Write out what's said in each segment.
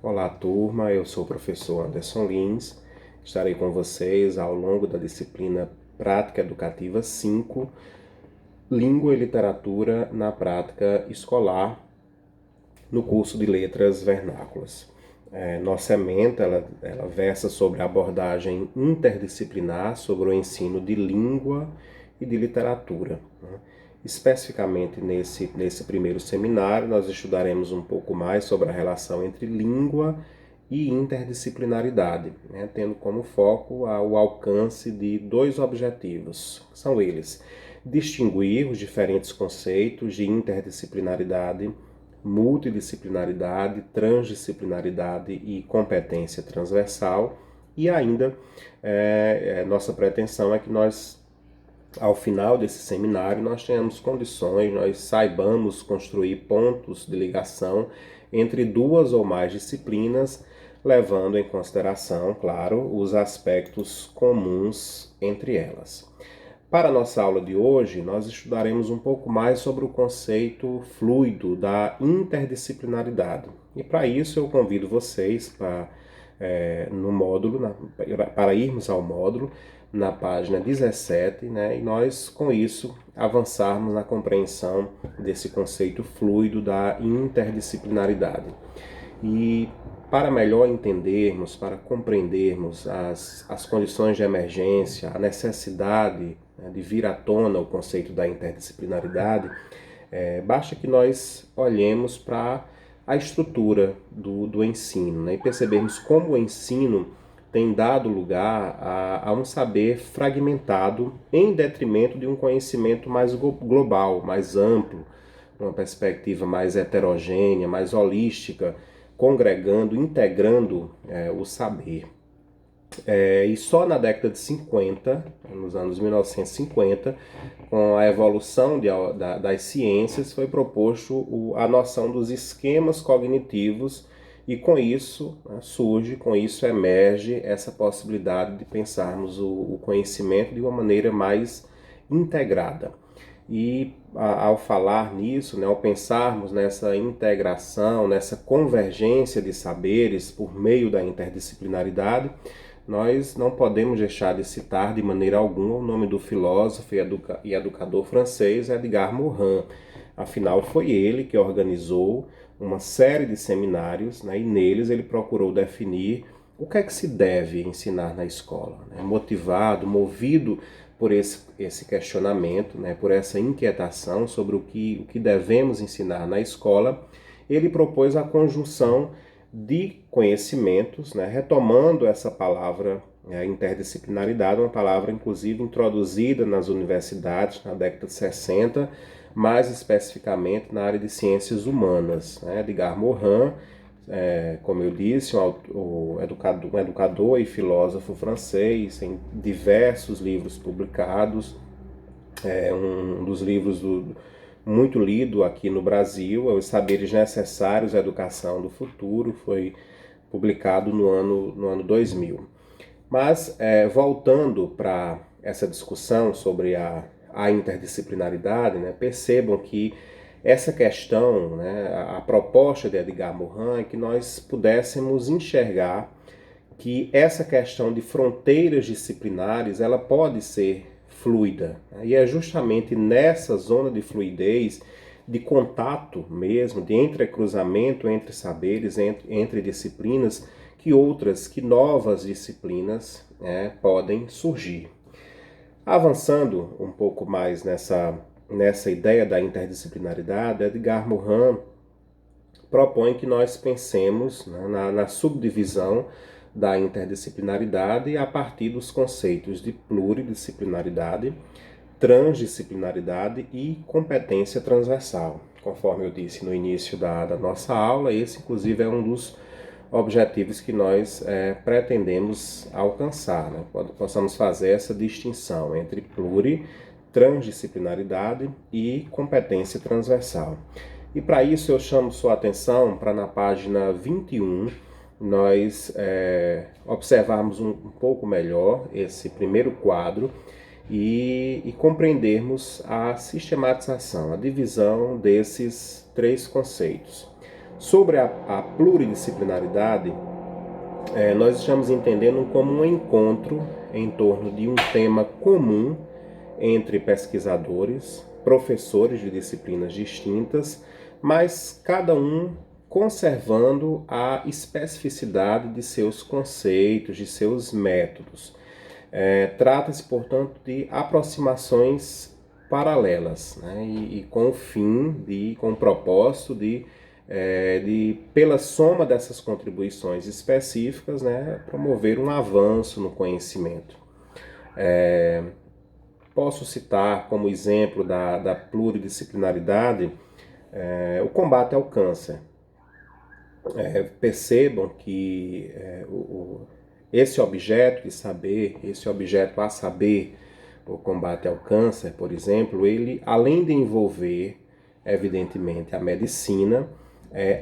Olá, turma. Eu sou o professor Anderson Lins. Estarei com vocês ao longo da disciplina Prática Educativa 5, Língua e Literatura na Prática Escolar, no curso de Letras Vernáculas. Nossa ementa ela versa sobre a abordagem interdisciplinar sobre o ensino de língua e de literatura, né? Especificamente nesse primeiro seminário, nós estudaremos um pouco mais sobre a relação entre língua e interdisciplinaridade, né? Tendo como foco o alcance de dois objetivos. São eles: distinguir os diferentes conceitos de interdisciplinaridade, multidisciplinaridade, transdisciplinaridade e competência transversal. E ainda, nossa pretensão é que nós, ao final desse seminário, nós tenhamos condições, nós saibamos construir pontos de ligação entre duas ou mais disciplinas, levando em consideração, claro, os aspectos comuns entre elas. Para a nossa aula de hoje, nós estudaremos um pouco mais sobre o conceito fluido da interdisciplinaridade. E para isso eu convido vocês para irmos ao módulo na página 17, né, e nós, com isso, avançarmos na compreensão desse conceito fluido da interdisciplinaridade. E para melhor entendermos, para compreendermos as condições de emergência, a necessidade, né, de vir à tona o conceito da interdisciplinaridade, basta que nós olhemos para a estrutura do ensino, né, e percebermos como o ensino tem dado lugar a um saber fragmentado em detrimento de um conhecimento mais global, mais amplo, uma perspectiva mais heterogênea, mais holística, congregando, integrando o saber. E só na década de 50, nos anos 1950, com a evolução das ciências, foi proposto a noção dos esquemas cognitivos e com isso, né, com isso emerge essa possibilidade de pensarmos o conhecimento de uma maneira mais integrada. E ao falar nisso, né, ao pensarmos nessa integração, nessa convergência de saberes por meio da interdisciplinaridade, nós não podemos deixar de citar de maneira alguma o nome do filósofo e educador francês Edgar Morin. Afinal, foi ele que organizou uma série de seminários, né, e neles ele procurou definir o que é que se deve ensinar na escola, né? Movido por esse questionamento, né, por essa inquietação sobre o que devemos ensinar na escola, ele propôs a conjunção de conhecimentos, né, retomando essa palavra interdisciplinaridade, uma palavra inclusive introduzida nas universidades na década de 60, mais especificamente na área de ciências humanas, né? Edgar Morin, como eu disse, um educador e filósofo francês, em diversos livros publicados, um dos livros muito lido aqui no Brasil, é Os Saberes Necessários à Educação do Futuro, foi publicado no ano 2000. Mas, voltando para essa discussão sobre a interdisciplinaridade, né, percebam que essa questão, né, a proposta de Edgar Morin é que nós pudéssemos enxergar que essa questão de fronteiras disciplinares ela pode ser fluida. E é justamente nessa zona de fluidez, de contato mesmo, de entrecruzamento entre saberes, entre disciplinas, que novas disciplinas podem surgir. Avançando um pouco mais nessa ideia da interdisciplinaridade, Edgar Morin propõe que nós pensemos, né, na subdivisão da interdisciplinaridade a partir dos conceitos de pluridisciplinaridade, transdisciplinaridade e competência transversal. Conforme eu disse no início da nossa aula, esse inclusive é um dos objetivos que nós pretendemos alcançar, né? Possamos fazer essa distinção entre transdisciplinaridade e competência transversal. E para isso eu chamo sua atenção para na página 21 nós observarmos um pouco melhor esse primeiro quadro e compreendermos a sistematização, a divisão desses três conceitos. Sobre a pluridisciplinaridade, nós estamos entendendo como um encontro em torno de um tema comum entre pesquisadores, professores de disciplinas distintas, mas cada um conservando a especificidade de seus conceitos, de seus métodos. Trata-se, portanto, de aproximações paralelas, né? E com o fim, com o propósito pela soma dessas contribuições específicas, né, promover um avanço no conhecimento. Posso citar como exemplo da pluridisciplinaridade o combate ao câncer. Percebam que esse objeto de saber, esse objeto a saber, o combate ao câncer, por exemplo, ele, além de envolver, evidentemente, a medicina,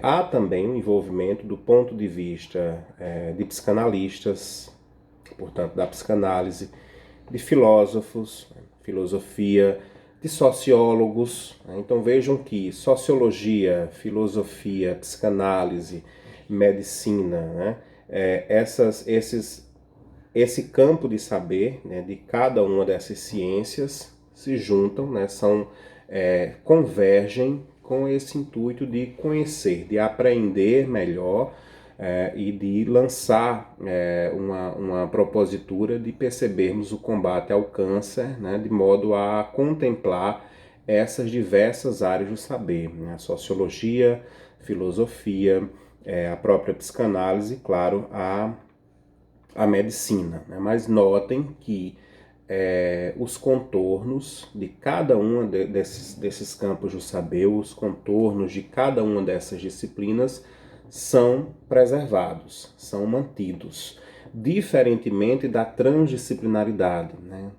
há também um envolvimento do ponto de vista de psicanalistas, portanto, da psicanálise, de filósofos, filosofia, de sociólogos. Então vejam que sociologia, filosofia, psicanálise, medicina, né, esse campo de saber, né, de cada uma dessas ciências se juntam, né, convergem com esse intuito de conhecer, de aprender melhor e de lançar uma propositura de percebermos o combate ao câncer, né, de modo a contemplar essas diversas áreas do saber, né, a sociologia, filosofia, a própria psicanálise, claro, a medicina. Né? Mas notem que os contornos de cada um desses campos do saber, os contornos de cada uma dessas disciplinas são preservados, são mantidos, diferentemente da transdisciplinaridade, né,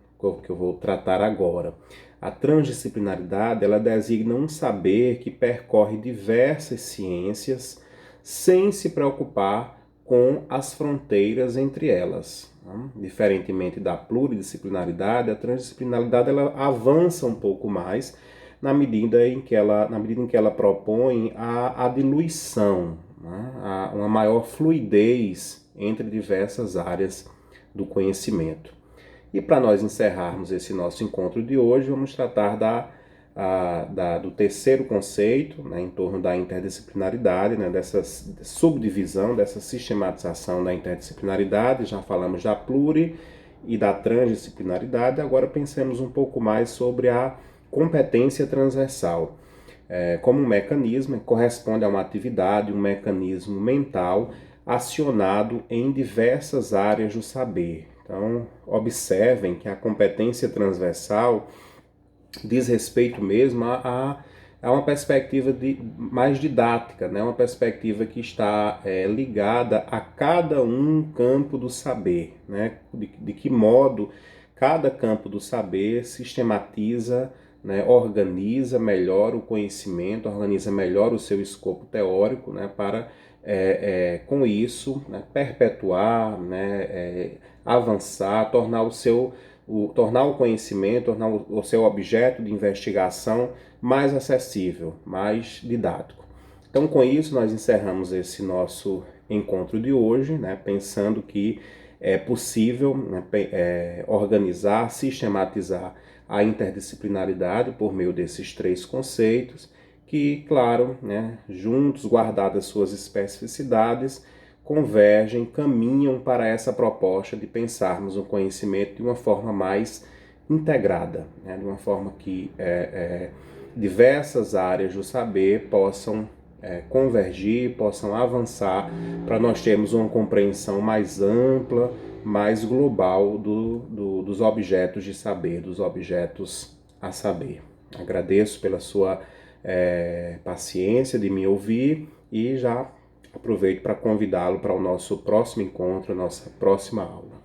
que eu vou tratar agora. A transdisciplinaridade, ela designa um saber que percorre diversas ciências sem se preocupar com as fronteiras entre elas. Diferentemente da pluridisciplinaridade, a transdisciplinaridade ela avança um pouco mais na medida em que ela propõe a diluição, né? Uma maior fluidez entre diversas áreas do conhecimento. E para nós encerrarmos esse nosso encontro de hoje, vamos tratar do terceiro conceito, né, em torno da interdisciplinaridade, né, dessa subdivisão, dessa sistematização da interdisciplinaridade. Já falamos da pluri e da transdisciplinaridade, agora pensemos um pouco mais sobre a competência transversal. Como um mecanismo, corresponde a uma atividade, um mecanismo mental acionado em diversas áreas do saber. Então, observem que a competência transversal diz respeito mesmo a uma perspectiva mais didática, né? Uma perspectiva que está ligada a cada um campo do saber, né? De que modo cada campo do saber sistematiza, né? Organiza melhor o conhecimento, organiza melhor o seu escopo teórico, né? Para, com isso, né? Perpetuar, né? Avançar, tornar o conhecimento, tornar o seu objeto de investigação mais acessível, mais didático. Então, com isso, nós encerramos esse nosso encontro de hoje, né, pensando que é possível, né, organizar, sistematizar a interdisciplinaridade por meio desses três conceitos, que, claro, né, juntos, guardadas suas especificidades, convergem, caminham para essa proposta de pensarmos o conhecimento de uma forma mais integrada, né? De uma forma que diversas áreas do saber possam convergir, possam avançar, para nós termos uma compreensão mais ampla, mais global dos objetos de saber, dos objetos a saber. Agradeço pela sua paciência de me ouvir e já aproveito para convidá-lo para o nosso próximo encontro, a nossa próxima aula.